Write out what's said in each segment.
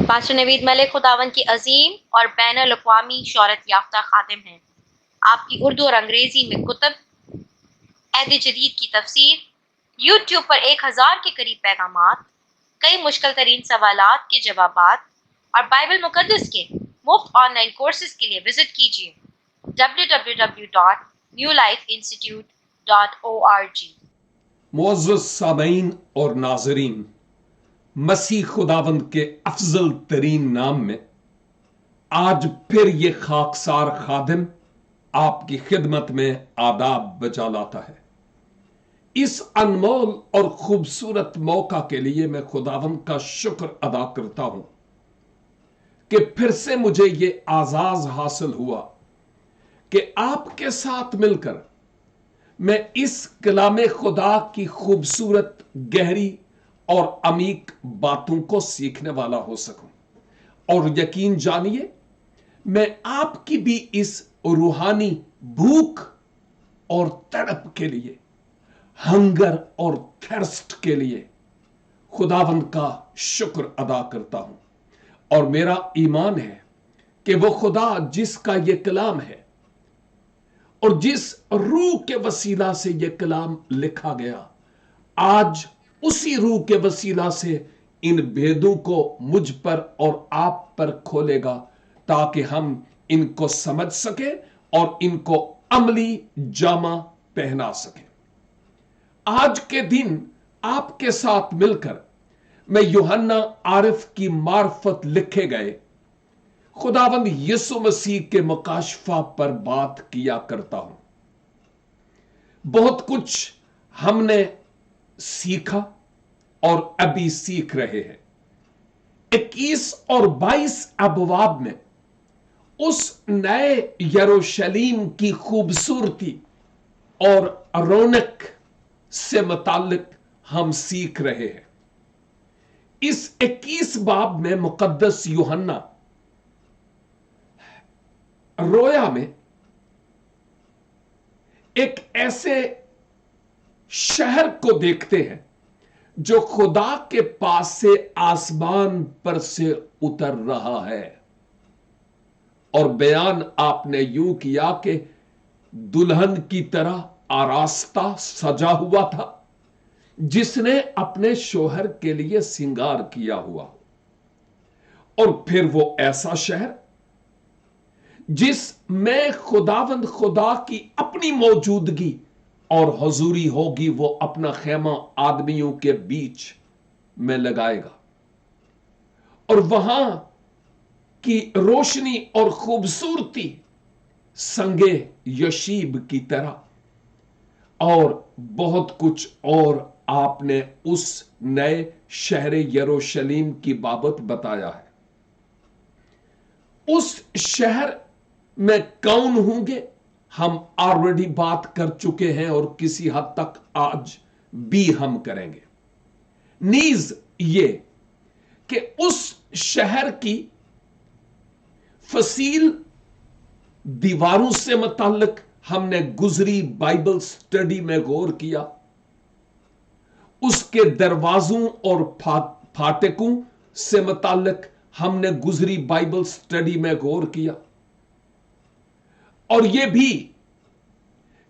Pastor نوید ملک خداوند کی عظیم اور بین الاقوامی شہرت یافتہ خادم ہیں۔ آپ کی اردو اور انگریزی میں کتب، عہد جدید کی تفسیر، یوٹیوب پر 1000 کے قریب پیغامات، کئی مشکل ترین سوالات کے جوابات اور بائبل مقدس کے مفت آن لائن کورسز کے لیے وزٹ کیجیے www.newlifeinstitute.org۔ معزز سامعین اور ناظرین، مسیح خداوند کے افضل ترین نام میں آج پھر یہ خاکسار خادم آپ کی خدمت میں آداب بجا لاتا ہے۔ اس انمول اور خوبصورت موقع کے لیے میں خداوند کا شکر ادا کرتا ہوں کہ پھر سے مجھے یہ اعزاز حاصل ہوا کہ آپ کے ساتھ مل کر میں اس کلام خدا کی خوبصورت، گہری اور عمیق باتوں کو سیکھنے والا ہو سکوں، اور یقین جانیے میں آپ کی بھی اس روحانی بھوک اور تڑپ کے لیے، ہنگر اور تھرسٹ کے لیے خداوند کا شکر ادا کرتا ہوں۔ اور میرا ایمان ہے کہ وہ خدا جس کا یہ کلام ہے اور جس روح کے وسیلہ سے یہ کلام لکھا گیا، آج اسی روح کے وسیلہ سے ان بھیدوں کو مجھ پر اور آپ پر کھولے گا، تاکہ ہم ان کو سمجھ سکیں اور ان کو عملی جامہ پہنا سکیں۔ آج کے دن آپ کے ساتھ مل کر میں یوحنا عارف کی معرفت لکھے گئے خداوند یسوع مسیح کے مکاشفہ پر بات کیا کرتا ہوں۔ بہت کچھ ہم نے سیکھا اور ابھی سیکھ رہے ہیں۔ 21 اور 22 ابواب میں اس نئے یروشلیم کی خوبصورتی اور رونق سے متعلق ہم سیکھ رہے ہیں۔ اس 21 باب میں مقدس یوحنا رویا میں ایک ایسے شہر کو دیکھتے ہیں جو خدا کے پاس سے آسمان پر سے اتر رہا ہے، اور بیان آپ نے یوں کیا کہ دلہن کی طرح آراستہ سجا ہوا تھا، جس نے اپنے شوہر کے لیے سنگار کیا ہوا۔ اور پھر وہ ایسا شہر جس میں خداوند خدا کی اپنی موجودگی اور حضوری ہوگی، وہ اپنا خیمہ آدمیوں کے بیچ میں لگائے گا، اور وہاں کی روشنی اور خوبصورتی سنگے یشیب کی طرح، اور بہت کچھ اور آپ نے اس نئے شہر یروشلیم کی بابت بتایا ہے۔ اس شہر میں کون ہوں گے ہم آلریڈی بات کر چکے ہیں، اور کسی حد تک آج بھی ہم کریں گے۔ نیز یہ کہ اس شہر کی فصیل دیواروں سے متعلق ہم نے گزری بائبل سٹڈی میں غور کیا، اس کے دروازوں اور پھاٹکوں سے متعلق ہم نے گزری بائبل سٹڈی میں غور کیا، اور یہ بھی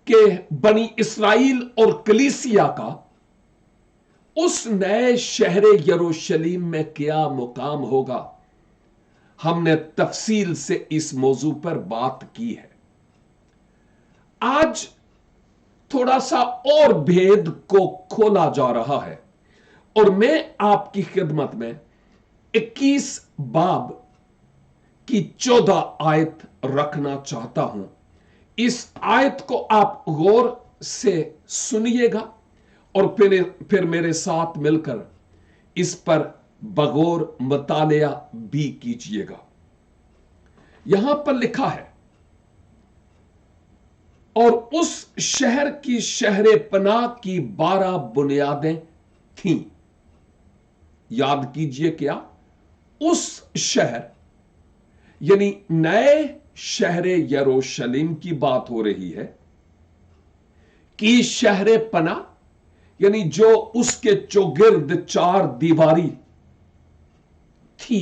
کہ بنی اسرائیل اور کلیسیا کا اس نئے شہر یروشلیم میں کیا مقام ہوگا۔ ہم نے تفصیل سے اس موضوع پر بات کی ہے۔ آج تھوڑا سا اور بھید کو کھولا جا رہا ہے، اور میں آپ کی خدمت میں 21 باب کی 14 آیت رکھنا چاہتا ہوں۔ اس آیت کو آپ غور سے سنیے گا، اور پھر میرے ساتھ مل کر اس پر بغور مطالعہ بھی کیجیے گا۔ یہاں پر لکھا ہے، اور اس شہر کی شہر پناہ کی 12 بنیادیں تھیں۔ یاد کیجئے کیا؟ اس شہر یعنی نئے شہر یروشلیم کی بات ہو رہی ہے، کی شہر پناہ یعنی جو اس کے چوگرد 4 دیواری تھی،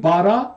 12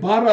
12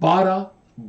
12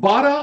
12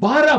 12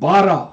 12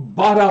12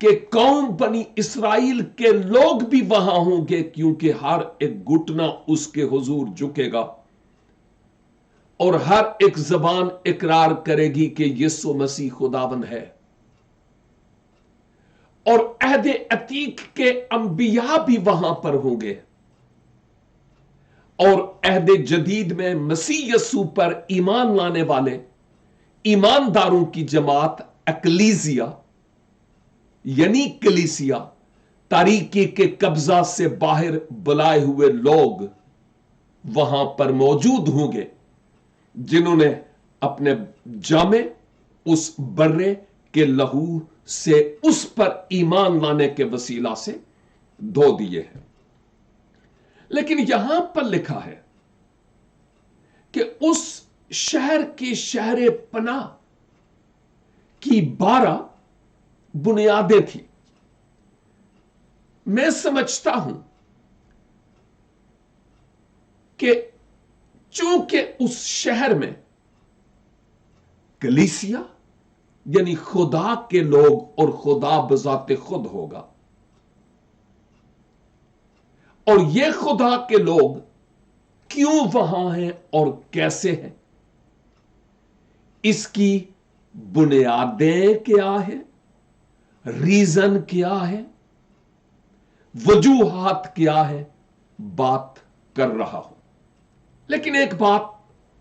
کہ قوم بنی اسرائیل کے لوگ بھی وہاں ہوں گے، کیونکہ ہر ایک گھٹنا اس کے حضور جھکے گا اور ہر ایک زبان اقرار کرے گی کہ یسوع مسیح خداوند ہے۔ اور عہد عتیق کے انبیاء بھی وہاں پر ہوں گے، اور عہد جدید میں مسیح یسوع پر ایمان لانے والے ایمانداروں کی جماعت اکلیسیا یعنی کلیسیا، تاریکی کے قبضہ سے باہر بلائے ہوئے لوگ وہاں پر موجود ہوں گے، جنہوں نے اپنے جامے اس برے کے لہو سے اس پر ایمان لانے کے وسیلہ سے دھو دیے ہیں۔ لیکن یہاں پر لکھا ہے کہ اس شہر کی شہر پناہ کی 12 بنیادیں تھیں۔ میں سمجھتا ہوں کہ چونکہ اس شہر میں کلیسیا یعنی خدا کے لوگ اور خدا بذات خود ہوگا، اور یہ خدا کے لوگ کیوں وہاں ہیں اور کیسے ہیں، اس کی بنیادیں کیا ہیں، ریزن کیا ہے، وجوہات کیا ہے، بات کر رہا ہوں۔ لیکن ایک بات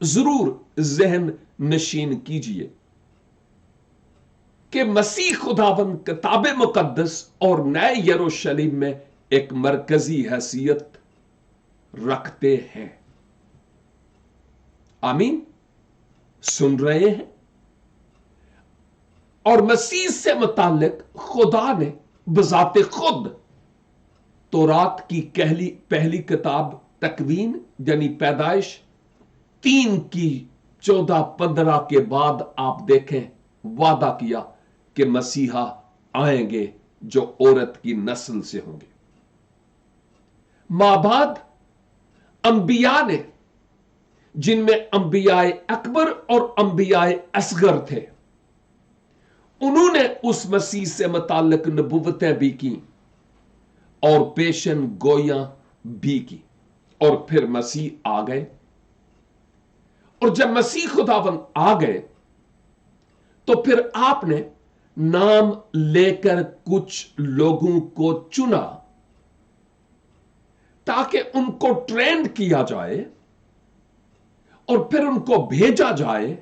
ضرور ذہن نشین کیجئے کہ مسیح خداوند کتاب مقدس اور نئے یروشلم میں ایک مرکزی حیثیت رکھتے ہیں۔ آمین، سن رہے ہیں؟ اور مسیح سے متعلق خدا نے بذات خود تورات کی پہلی کتاب تکوین یعنی پیدائش 3 کی 14-15 کے بعد آپ دیکھیں وعدہ کیا کہ مسیحا آئیں گے جو عورت کی نسل سے ہوں گے۔ مابعد انبیاء نے، جن میں انبیاء اکبر اور انبیاء اصغر تھے، انہوں نے اس مسیح سے متعلق نبوتیں بھی کی اور پیشن گویاں بھی کی، اور پھر مسیح آ گئے۔ اور جب مسیح خداوند آ گئے تو پھر آپ نے نام لے کر کچھ لوگوں کو چنا تاکہ ان کو ٹرینڈ کیا جائے اور پھر ان کو بھیجا جائے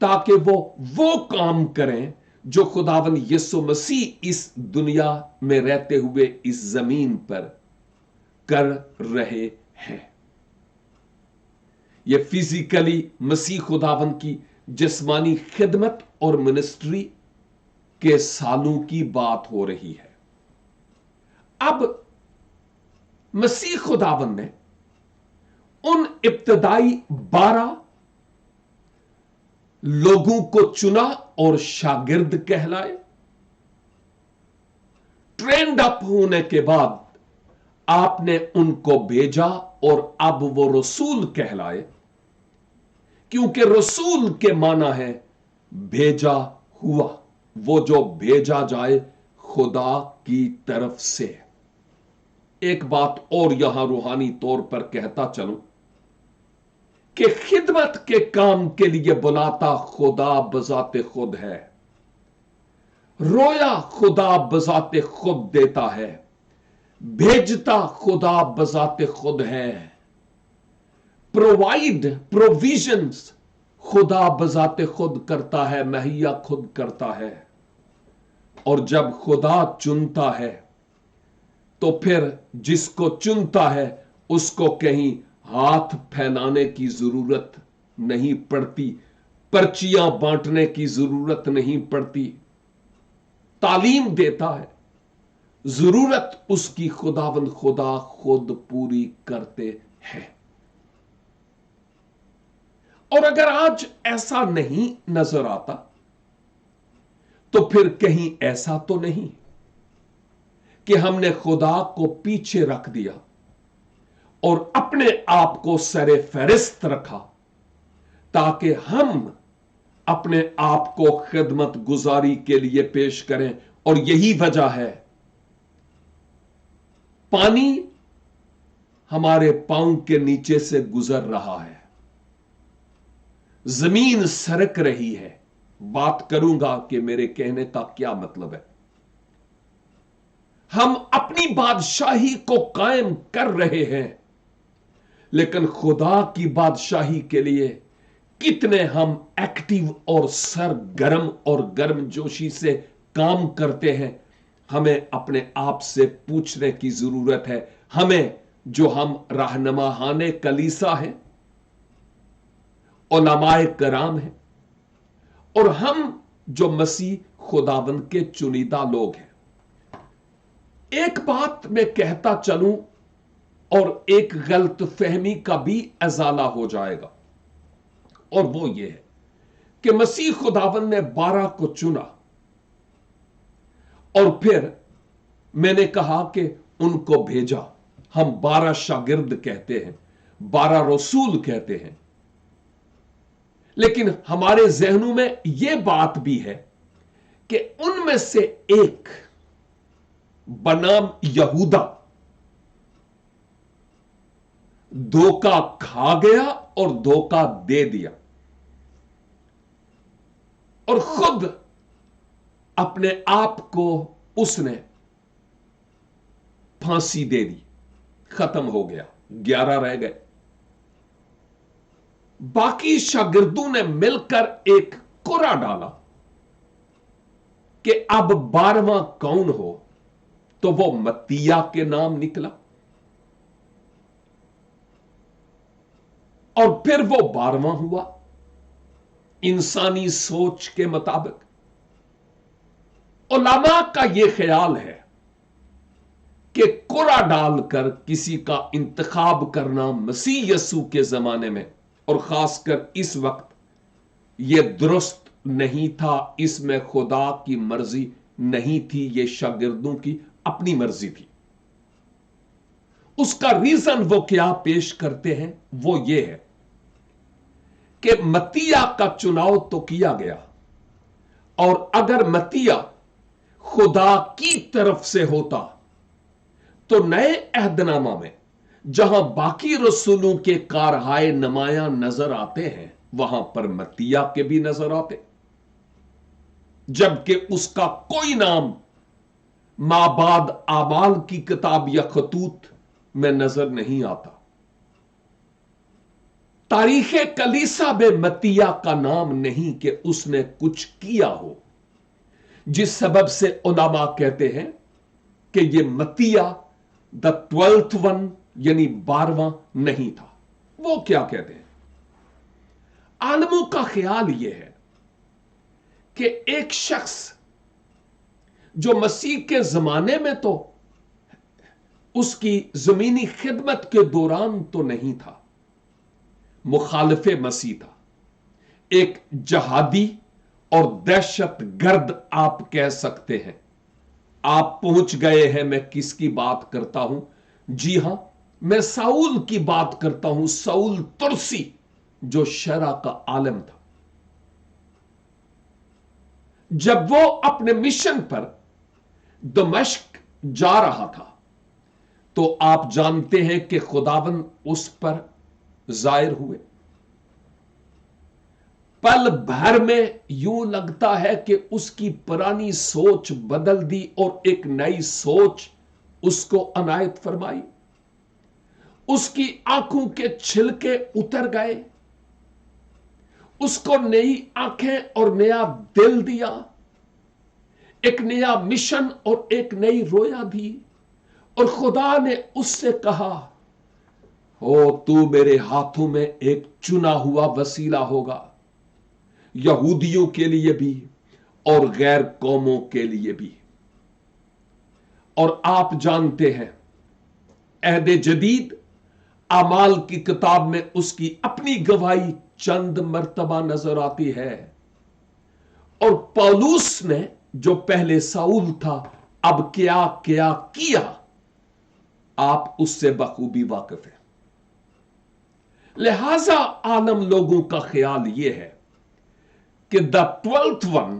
تاکہ وہ کام کریں جو خداوند یسوع مسیح اس دنیا میں رہتے ہوئے اس زمین پر کر رہے ہیں۔ یہ فزیکلی مسیح خداوند کی جسمانی خدمت اور منسٹری کے سالوں کی بات ہو رہی ہے۔ اب مسیح خداوند نے ان ابتدائی 12 لوگوں کو چنا اور شاگرد کہلائے۔ ٹرینڈ اپ ہونے کے بعد آپ نے ان کو بھیجا اور اب وہ رسول کہلائے، کیونکہ رسول کے معنی ہے بھیجا ہوا، وہ جو بھیجا جائے خدا کی طرف سے۔ ایک بات اور یہاں روحانی طور پر کہتا چلوں کہ خدمت کے کام کے لیے بلاتا خدا بذات خود ہے، رویا خدا بذات خود دیتا ہے، بھیجتا خدا بذات خود ہے، پروویژنز خدا بذات خود کرتا ہے، مہیا خود کرتا ہے۔ اور جب خدا چنتا ہے تو پھر جس کو چنتا ہے اس کو کہیں ہاتھ پھیلانے کی ضرورت نہیں پڑتی، پرچیاں بانٹنے کی ضرورت نہیں پڑتی، تعلیم دیتا ہے، ضرورت اس کی خداوند خدا خود پوری کرتے ہیں۔ اور اگر آج ایسا نہیں نظر آتا تو پھر کہیں ایسا تو نہیں کہ ہم نے خدا کو پیچھے رکھ دیا اور اپنے آپ کو سر فہرست رکھا تاکہ ہم اپنے آپ کو خدمت گزاری کے لیے پیش کریں اور یہی وجہ ہے پانی ہمارے پاؤں کے نیچے سے گزر رہا ہے، زمین سرک رہی ہے۔ بات کروں گا کہ میرے کہنے کا کیا مطلب ہے۔ ہم اپنی بادشاہی کو قائم کر رہے ہیں، لیکن خدا کی بادشاہی کے لیے کتنے ہم ایکٹیو اور سرگرم اور گرم جوشی سے کام کرتے ہیں، ہمیں اپنے آپ سے پوچھنے کی ضرورت ہے۔ ہمیں جو ہم رہنماہان کلیسا ہیں، علماء کرام ہیں، اور ہم جو مسیح خداوند کے چنیدہ لوگ ہیں، ایک بات میں کہتا چلوں اور ایک غلط فہمی کا بھی ازالہ ہو جائے گا، اور وہ یہ ہے کہ مسیح خداوند نے 12 کو چنا، اور پھر میں نے کہا کہ ان کو بھیجا۔ ہم 12 شاگرد کہتے ہیں، 12 رسول کہتے ہیں، لیکن ہمارے ذہنوں میں یہ بات بھی ہے کہ ان میں سے ایک بنام یہودا دھوکا کھا گیا اور دھوکا دے دیا، اور خود اپنے آپ کو اس نے پھانسی دے دی، ختم ہو گیا، 11 رہ گئے۔ باقی شاگردوں نے مل کر ایک کوڑا ڈالا کہ اب 12واں کون ہو، تو وہ متیہ کے نام نکلا، اور پھر وہ 12واں ہوا انسانی سوچ کے مطابق۔ علماء کا یہ خیال ہے کہ کوڑا ڈال کر کسی کا انتخاب کرنا مسیح یسوع کے زمانے میں، اور خاص کر اس وقت، یہ درست نہیں تھا۔ اس میں خدا کی مرضی نہیں تھی، یہ شاگردوں کی اپنی مرضی تھی۔ اس کا ریزن وہ کیا پیش کرتے ہیں، وہ یہ ہے کہ متیہ کا چناؤ تو کیا گیا، اور اگر متیہ خدا کی طرف سے ہوتا تو نئے عہد نامہ میں جہاں باقی رسولوں کے کارہائے نمایاں نظر آتے ہیں، وہاں پر متیہ کے بھی نظر آتے، جبکہ اس کا کوئی نام مابعد اعمال کی کتاب یا خطوط میں نظر نہیں آتا۔ تاریخ کلیسا میں متیہ کا نام نہیں کہ اس نے کچھ کیا ہو، جس سبب سے علماء کہتے ہیں کہ یہ متیہ the 12th one یعنی 12واں نہیں تھا۔ وہ کیا کہتے ہیں؟ عالموں کا خیال یہ ہے کہ ایک شخص جو مسیح کے زمانے میں تو اس کی زمینی خدمت کے دوران تو نہیں تھا، مخالف مسیح تھا، ایک جہادی اور دہشت گرد آپ کہہ سکتے ہیں۔ آپ پہنچ گئے ہیں میں کس کی بات کرتا ہوں؟ جی ہاں، میں ساؤل کی بات کرتا ہوں، ساؤل ترسی، جو شرع کا عالم تھا۔ جب وہ اپنے مشن پر دمشق جا رہا تھا تو آپ جانتے ہیں کہ خداوند اس پر ظاہر ہوئے۔ پل بھر میں یوں لگتا ہے کہ اس کی پرانی سوچ بدل دی اور ایک نئی سوچ اس کو عنایت فرمائی۔ اس کی آنکھوں کے چھلکے اتر گئے، اس کو نئی آنکھیں اور نیا دل دیا، ایک نیا مشن اور ایک نئی رویا دی، اور خدا نے اس سے کہا، تو میرے ہاتھوں میں ایک چنا ہوا وسیلہ ہوگا، یہودیوں کے لیے بھی اور غیر قوموں کے لیے بھی۔ اور آپ جانتے ہیں عہد جدید اعمال کی کتاب میں اس کی اپنی گواہی چند مرتبہ نظر آتی ہے، اور پولس نے جو پہلے ساؤل تھا اب کیا کیا کیا، آپ اس سے بخوبی واقف ہیں۔ لہذا عالم لوگوں کا خیال یہ ہے کہ the 12th one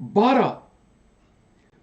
12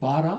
12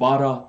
12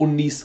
19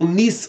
19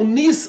19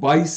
22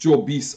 24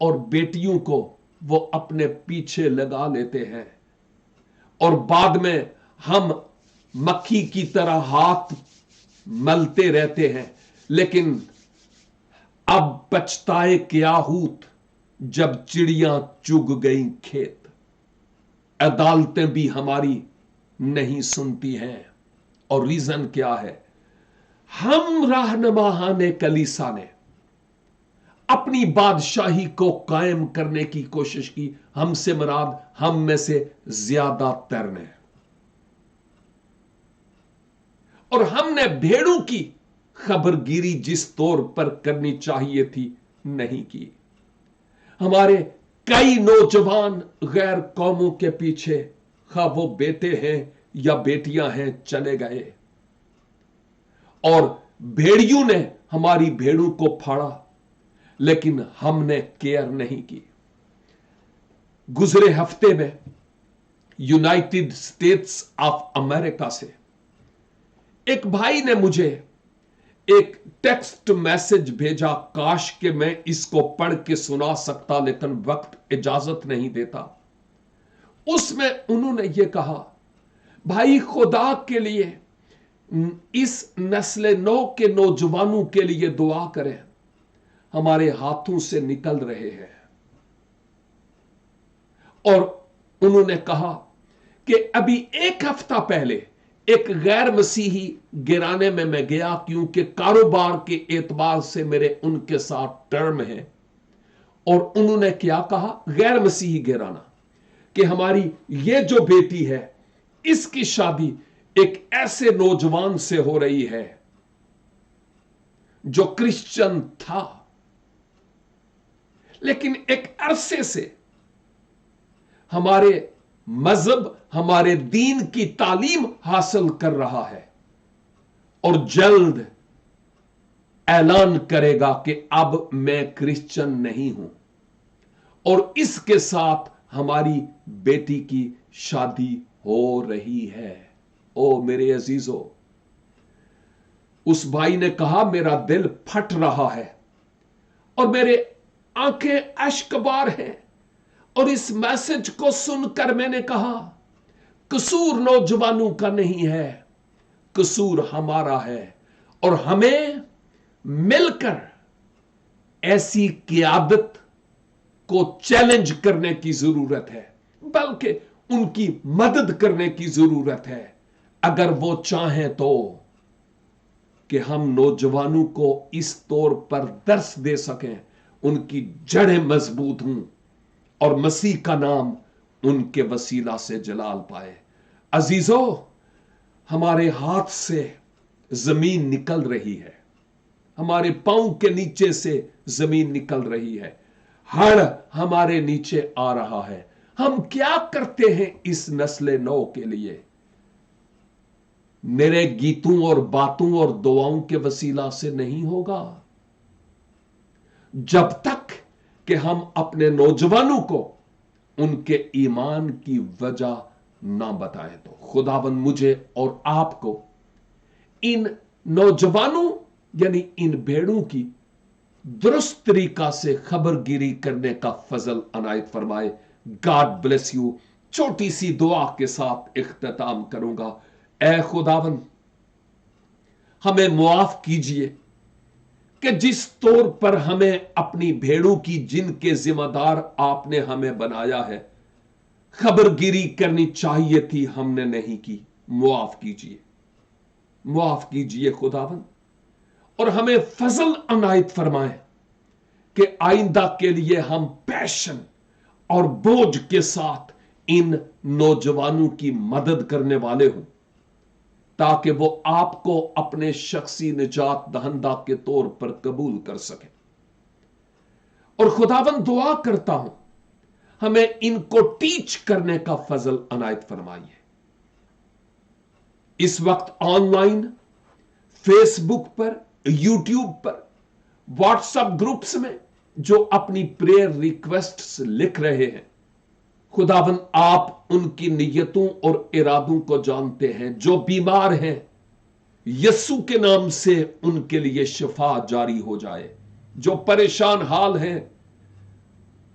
اور بیٹیوں کو وہ اپنے پیچھے لگا لیتے ہیں اور بعد میں ہم مکھی کی طرح ہاتھ ملتے رہتے ہیں، لیکن اب پچھتائے کیا ہوت جب چڑیاں چگ گئیں کھیت۔ عدالتیں بھی ہماری نہیں سنتی ہیں، اور ریزن کیا ہے؟ ہم رہنماہان کلیسا نے اپنی بادشاہی کو قائم کرنے کی کوشش کی، ہم سے مراد ہم میں سے زیادہ تر نے، اور ہم نے بھیڑوں کی خبر گیری جس طور پر کرنی چاہیے تھی نہیں کی۔ ہمارے کئی نوجوان غیر قوموں کے پیچھے، خواہ وہ بیٹے ہیں یا بیٹیاں ہیں، چلے گئے، اور بھیڑیوں نے ہماری بھیڑوں کو پھاڑا، لیکن ہم نے کیئر نہیں کی۔ گزرے ہفتے میں یونائٹڈ اسٹیٹس آف امریکہ سے ایک بھائی نے مجھے ایک ٹیکسٹ میسج بھیجا، کاش کہ میں اس کو پڑھ کے سنا سکتا، لیکن وقت اجازت نہیں دیتا۔ اس میں انہوں نے یہ کہا، بھائی خدا کے لیے اس نسل نو کے نوجوانوں کے لیے دعا کریں، ہمارے ہاتھوں سے نکل رہے ہیں۔ اور انہوں نے کہا کہ ابھی ایک ہفتہ پہلے ایک غیر مسیحی گرانے میں گیا، کیونکہ کاروبار کے اعتبار سے میرے ان کے ساتھ ٹرم ہے، اور انہوں نے کیا کہا، غیر مسیحی گرانا، کہ ہماری یہ جو بیٹی ہے اس کی شادی ایک ایسے نوجوان سے ہو رہی ہے جو کرسچن تھا، لیکن ایک عرصے سے ہمارے مذہب، ہمارے دین کی تعلیم حاصل کر رہا ہے، اور جلد اعلان کرے گا کہ اب میں کرسچن نہیں ہوں، اور اس کے ساتھ ہماری بیٹی کی شادی ہو رہی ہے۔ او میرے عزیزو، اس بھائی نے کہا میرا دل پھٹ رہا ہے اور میرے آنکھیں اشک بار ہیں، اور اس میسج کو سن کر میں نے کہا، قصور نوجوانوں کا نہیں ہے، قصور ہمارا ہے، اور ہمیں مل کر ایسی قیادت کو چیلنج کرنے کی ضرورت ہے، بلکہ ان کی مدد کرنے کی ضرورت ہے، اگر وہ چاہیں تو، کہ ہم نوجوانوں کو اس طور پر درس دے سکیں، ان کی جڑیں مضبوط ہوں، اور مسیح کا نام ان کے وسیلہ سے جلال پائے۔ عزیزو، ہمارے ہاتھ سے زمین نکل رہی ہے، ہمارے پاؤں کے نیچے سے زمین نکل رہی ہے، ہڑ ہمارے نیچے آ رہا ہے۔ ہم کیا کرتے ہیں اس نسل نو کے لیے؟ میرے گیتوں اور باتوں اور دعاؤں کے وسیلہ سے نہیں ہوگا، جب تک کہ ہم اپنے نوجوانوں کو ان کے ایمان کی وجہ نہ بتائیں تو۔ خداوند مجھے اور آپ کو ان نوجوانوں یعنی ان بھیڑوں کی درست طریقہ سے خبر گیری کرنے کا فضل عنایت فرمائے۔ God bless you. چھوٹی سی دعا کے ساتھ اختتام کروں گا۔ اے خداوند، ہمیں معاف کیجئے کہ جس طور پر ہمیں اپنی بھیڑوں کی، جن کے ذمہ دار آپ نے ہمیں بنایا ہے، خبر گیری کرنی چاہیے تھی، ہم نے نہیں کی۔ معاف کیجئے، معاف کیجئے خداوند، اور ہمیں فضل عنایت فرمائے کہ آئندہ کے لیے ہم پیشن اور بوجھ کے ساتھ ان نوجوانوں کی مدد کرنے والے ہوں، تاکہ وہ آپ کو اپنے شخصی نجات دہندہ کے طور پر قبول کر سکیں۔ اور خداوند دعا کرتا ہوں، ہمیں ان کو ٹیچ کرنے کا فضل عنایت فرمائیے۔ اس وقت آن لائن فیس بک پر، یوٹیوب پر، واٹس ایپ گروپس میں جو اپنی پریئر ریکویسٹس لکھ رہے ہیں، خداوند آپ ان کی نیتوں اور ارادوں کو جانتے ہیں۔ جو بیمار ہیں، یسوع کے نام سے ان کے لیے شفا جاری ہو جائے۔ جو پریشان حال ہیں،